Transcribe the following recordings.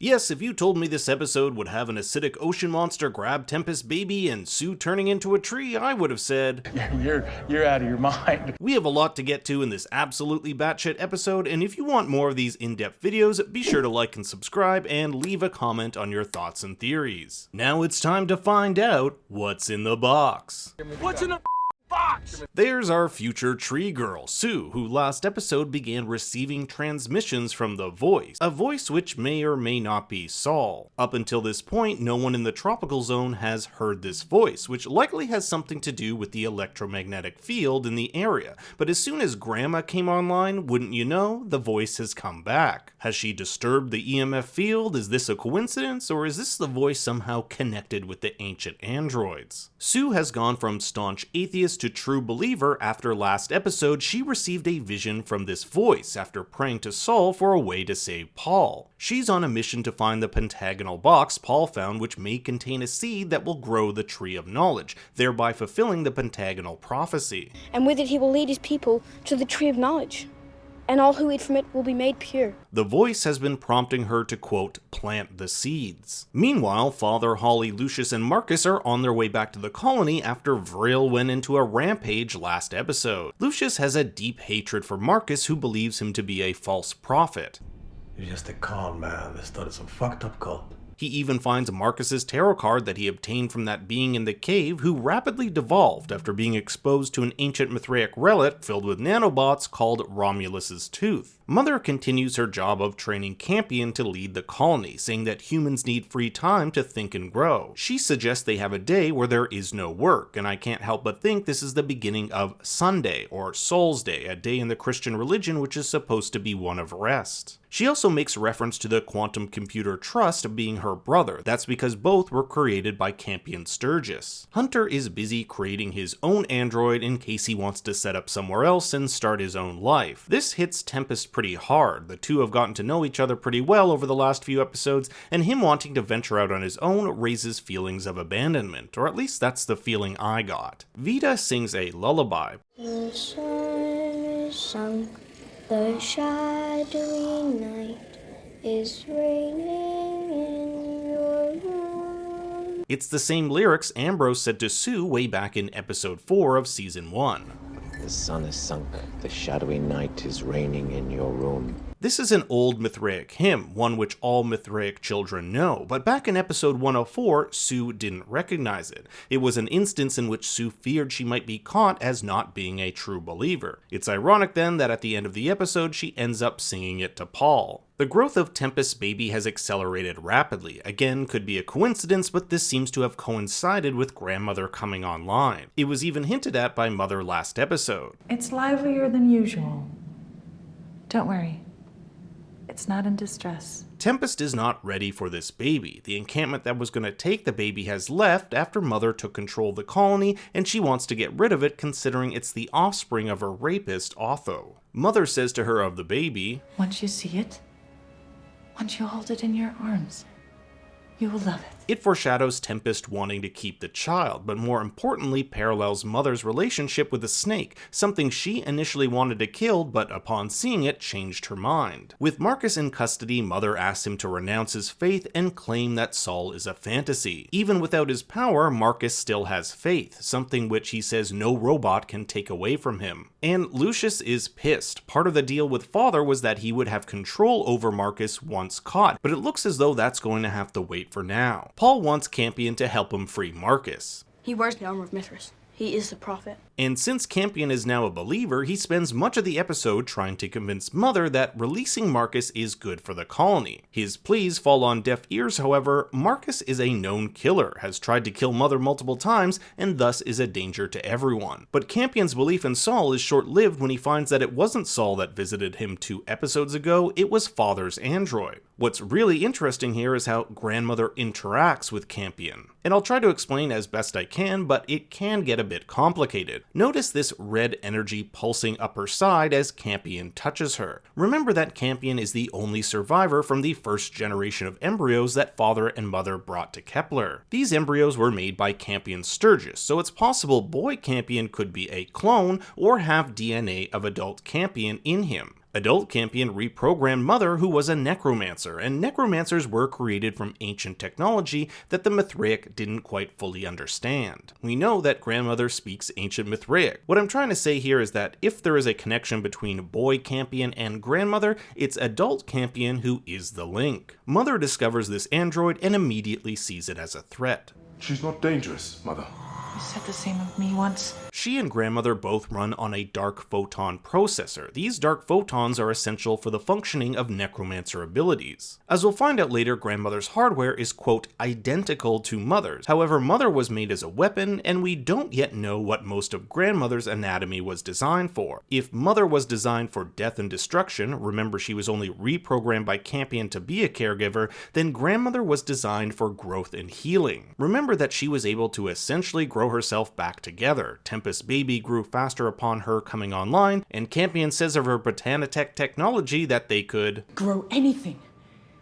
Yes, if you told me this episode would have an acidic ocean monster grab Tempest baby and Sue turning into a tree, I would have said, You're out of your mind. We have a lot to get to in this absolutely batshit episode, and if you want more of these in-depth videos, be sure to like and subscribe and leave a comment on your thoughts and theories. Now it's time to find out what's in the box. What's in the box? There's our future tree girl, Sue, who last episode began receiving transmissions from the voice, a voice which may or may not be Saul. Up until this point, no one in the tropical zone has heard this voice, which likely has something to do with the electromagnetic field in the area, but as soon as Grandma came online, wouldn't you know, the voice has come back. Has she disturbed the EMF field? Is this a coincidence, or is this the voice somehow connected with the ancient androids? Sue has gone from staunch atheist to true believer after last episode. She received a vision from this voice after praying to Saul for a way to save Paul. She's on a mission to find the pentagonal box Paul found, which may contain a seed that will grow the tree of knowledge, thereby fulfilling the pentagonal prophecy. And with it he will lead his people to the tree of knowledge, and all who eat from it will be made pure. The voice has been prompting her to, quote, plant the seeds. Meanwhile, Father, Holly, Lucius, and Marcus are on their way back to the colony after Vril went into a rampage last episode. Lucius has a deep hatred for Marcus, who believes him to be a false prophet. You're just a con man that started some fucked up cult. He even finds Marcus's tarot card that he obtained from that being in the cave who rapidly devolved after being exposed to an ancient Mithraic relic filled with nanobots called Romulus's Tooth. Mother continues her job of training Campion to lead the colony, saying that humans need free time to think and grow. She suggests they have a day where there is no work, and I can't help but think this is the beginning of Sunday, or Soul's Day, a day in the Christian religion which is supposed to be one of rest. She also makes reference to the Quantum Computer Trust being her brother. That's because both were created by Campion Sturgis. Hunter is busy creating his own android in case he wants to set up somewhere else and start his own life. This hits Tempest pretty hard. The two have gotten to know each other pretty well over the last few episodes, and him wanting to venture out on his own raises feelings of abandonment, or at least that's the feeling I got. Vita sings a lullaby. The sun is sunk, the shadowy night is raining in your room. It's the same lyrics Ambrose said to Sue way back in episode 4 of season 1. The sun is sunk, the shadowy night is reigning in your room. This is an old Mithraic hymn, one which all Mithraic children know, but back in episode 104, Sue didn't recognize it. It was an instance in which Sue feared she might be caught as not being a true believer. It's ironic then that at the end of the episode she ends up singing it to Paul. The growth of Tempest's baby has accelerated rapidly. Again, could be a coincidence, but this seems to have coincided with Grandmother coming online. It was even hinted at by Mother last episode. It's livelier than usual. Don't worry. It's not in distress. Tempest is not ready for this baby. The encampment that was going to take the baby has left after Mother took control of the colony, and she wants to get rid of it considering it's the offspring of her rapist, Otho. Mother says to her of the baby, Once you see it, once you hold it in your arms, you will love it. It foreshadows Tempest wanting to keep the child, but more importantly parallels Mother's relationship with the snake, something she initially wanted to kill, but upon seeing it changed her mind. With Marcus in custody, Mother asks him to renounce his faith and claim that Saul is a fantasy. Even without his power, Marcus still has faith, something which he says no robot can take away from him. And Lucius is pissed. Part of the deal with Father was that he would have control over Marcus once caught, but it looks as though that's going to have to wait for now. Paul wants Campion to help him free Marcus. He wears the armor of Mithras. He is the prophet. And since Campion is now a believer, he spends much of the episode trying to convince Mother that releasing Marcus is good for the colony. His pleas fall on deaf ears, however. Marcus is a known killer, has tried to kill Mother multiple times, and thus is a danger to everyone. But Campion's belief in Saul is short-lived when he finds that it wasn't Saul that visited him 2 episodes ago, it was Father's android. What's really interesting here is how Grandmother interacts with Campion. And I'll try to explain as best I can, but it can get a bit complicated. Notice this red energy pulsing up her side as Campion touches her. Remember that Campion is the only survivor from the first generation of embryos that Father and Mother brought to Kepler. These embryos were made by Campion Sturgis, so it's possible boy Campion could be a clone or have DNA of adult Campion in him. Adult Campion reprogrammed Mother, who was a necromancer, and necromancers were created from ancient technology that the Mithraic didn't quite fully understand. We know that Grandmother speaks ancient Mithraic. What I'm trying to say here is that if there is a connection between Boy Campion and Grandmother, it's Adult Campion who is the link. Mother discovers this android and immediately sees it as a threat. She's not dangerous, Mother. You said the same of me once. She and Grandmother both run on a dark photon processor. These dark photons are essential for the functioning of necromancer abilities. As we'll find out later, Grandmother's hardware is, quote, identical to Mother's. However, Mother was made as a weapon, and we don't yet know what most of Grandmother's anatomy was designed for. If Mother was designed for death and destruction, remember she was only reprogrammed by Campion to be a caregiver, then Grandmother was designed for growth and healing. Remember that she was able to essentially grow herself back together. Tempest's baby grew faster upon her coming online, and Campion says of her Botanitech technology that they could grow anything.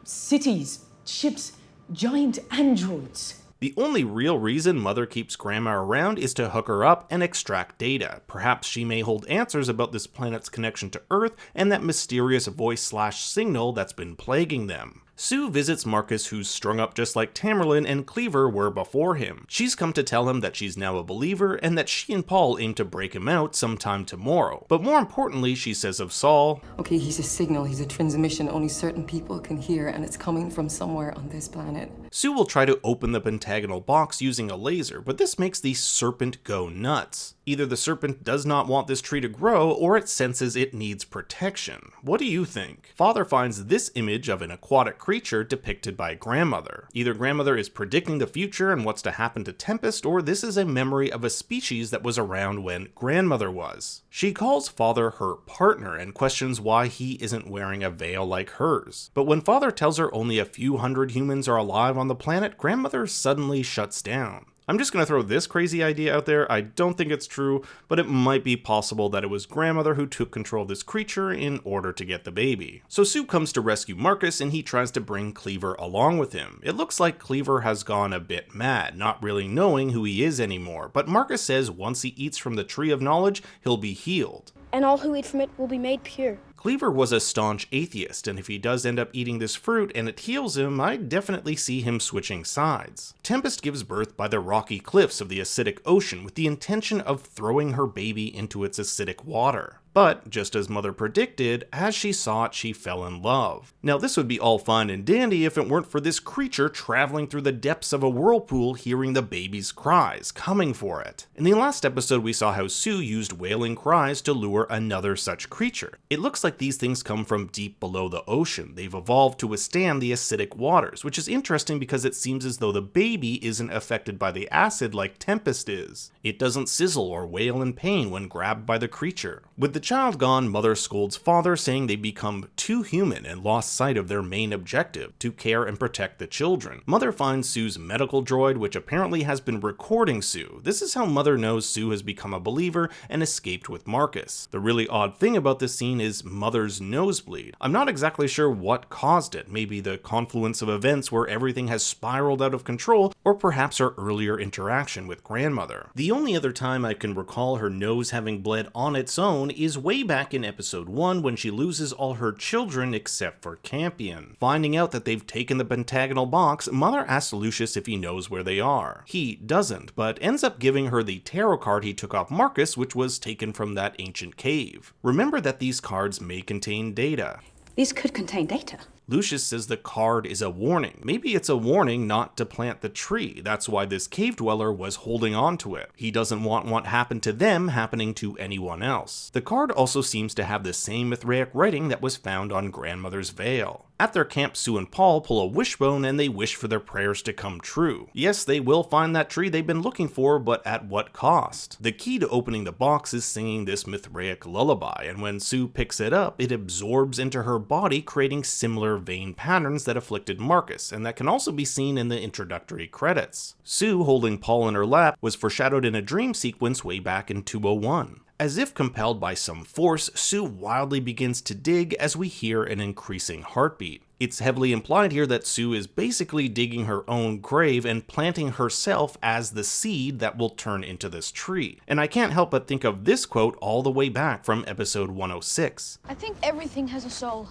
Cities, ships, giant androids. The only real reason Mother keeps Grandma around is to hook her up and extract data. Perhaps she may hold answers about this planet's connection to Earth and that mysterious voice/signal that's been plaguing them. Sue visits Marcus, who's strung up just like Tamerlane and Cleaver were before him. She's come to tell him that she's now a believer and that she and Paul aim to break him out sometime tomorrow. But more importantly, she says of Saul, okay, he's a signal, he's a transmission only certain people can hear, and it's coming from somewhere on this planet. Sue will try to open the pentagonal box using a laser, but this makes the serpent go nuts. Either the serpent does not want this tree to grow, or it senses it needs protection. What do you think? Father finds this image of an aquatic creature depicted by Grandmother. Either Grandmother is predicting the future and what's to happen to Tempest, or this is a memory of a species that was around when Grandmother was. She calls Father her partner and questions why he isn't wearing a veil like hers. But when Father tells her only a few hundred humans are alive on the planet, Grandmother suddenly shuts down. I'm just going to throw this crazy idea out there. I don't think it's true, but it might be possible that it was Grandmother who took control of this creature in order to get the baby. So Sue comes to rescue Marcus and he tries to bring Cleaver along with him. It looks like Cleaver has gone a bit mad, not really knowing who he is anymore, but Marcus says once he eats from the Tree of Knowledge, he'll be healed. And all who eat from it will be made pure. Cleaver was a staunch atheist, and if he does end up eating this fruit and it heals him, I definitely see him switching sides. Tempest gives birth by the rocky cliffs of the acidic ocean with the intention of throwing her baby into its acidic water. But, just as Mother predicted, as she saw it, she fell in love. Now this would be all fine and dandy if it weren't for this creature traveling through the depths of a whirlpool hearing the baby's cries, coming for it. In the last episode we saw how Sue used wailing cries to lure another such creature. It looks like these things come from deep below the ocean. They've evolved to withstand the acidic waters, which is interesting because it seems as though the baby isn't affected by the acid like Tempest is. It doesn't sizzle or wail in pain when grabbed by the creature. With the child gone, Mother scolds Father, saying they become too human and lost sight of their main objective, to care and protect the children. Mother finds Sue's medical droid, which apparently has been recording Sue. This is how Mother knows Sue has become a believer and escaped with Marcus. The really odd thing about this scene is Mother's nosebleed. I'm not exactly sure what caused it. Maybe the confluence of events where everything has spiraled out of control, or perhaps her earlier interaction with Grandmother. The only other time I can recall her nose having bled on its own is way back in episode 1 when she loses all her children except for Campion. Finding out that they've taken the pentagonal box, Mother asks Lucius if he knows where they are. He doesn't, but ends up giving her the tarot card he took off Marcus, which was taken from that ancient cave. Remember that these cards may contain data. These could contain data. Lucius says the card is a warning. Maybe it's a warning not to plant the tree. That's why this cave dweller was holding on to it. He doesn't want what happened to them happening to anyone else. The card also seems to have the same Mithraic writing that was found on Grandmother's veil. At their camp, Sue and Paul pull a wishbone and they wish for their prayers to come true. Yes, they will find that tree they've been looking for, but at what cost? The key to opening the box is singing this Mithraic lullaby, and when Sue picks it up, it absorbs into her body, creating similar vein patterns that afflicted Marcus, and that can also be seen in the introductory credits. Sue, holding Paul in her lap, was foreshadowed in a dream sequence way back in 201. As if compelled by some force, Sue wildly begins to dig as we hear an increasing heartbeat. It's heavily implied here that Sue is basically digging her own grave and planting herself as the seed that will turn into this tree. And I can't help but think of this quote all the way back from episode 106. I think everything has a soul.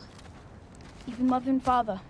Even mother and father.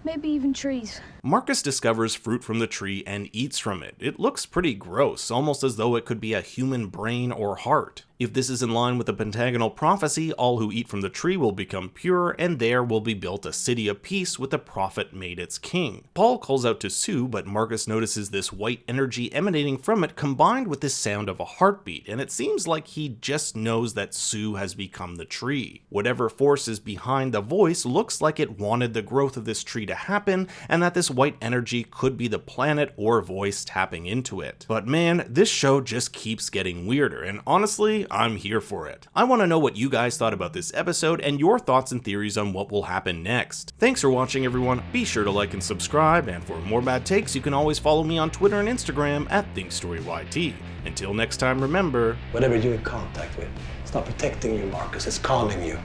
Maybe even trees. Marcus discovers fruit from the tree and eats from it. It looks pretty gross, almost as though it could be a human brain or heart. If this is in line with the pentagonal prophecy, all who eat from the tree will become pure, and there will be built a city of peace with the prophet made its king. Paul calls out to Sue, but Marcus notices this white energy emanating from it combined with the sound of a heartbeat, and it seems like he just knows that Sue has become the tree. Whatever force is behind the voice looks like it wanted the growth of this tree to happen, and that this white energy could be the planet or voice tapping into it. But man, this show just keeps getting weirder, and honestly, I'm here for it. I want to know what you guys thought about this episode and your thoughts and theories on what will happen next. Thanks for watching, everyone. Be sure to like and subscribe, and for more bad takes, you can always follow me on Twitter and Instagram at ThinkStoryYT. Until next time, remember, Whatever you're in contact with, it's not protecting you, Marcus, it's calming you.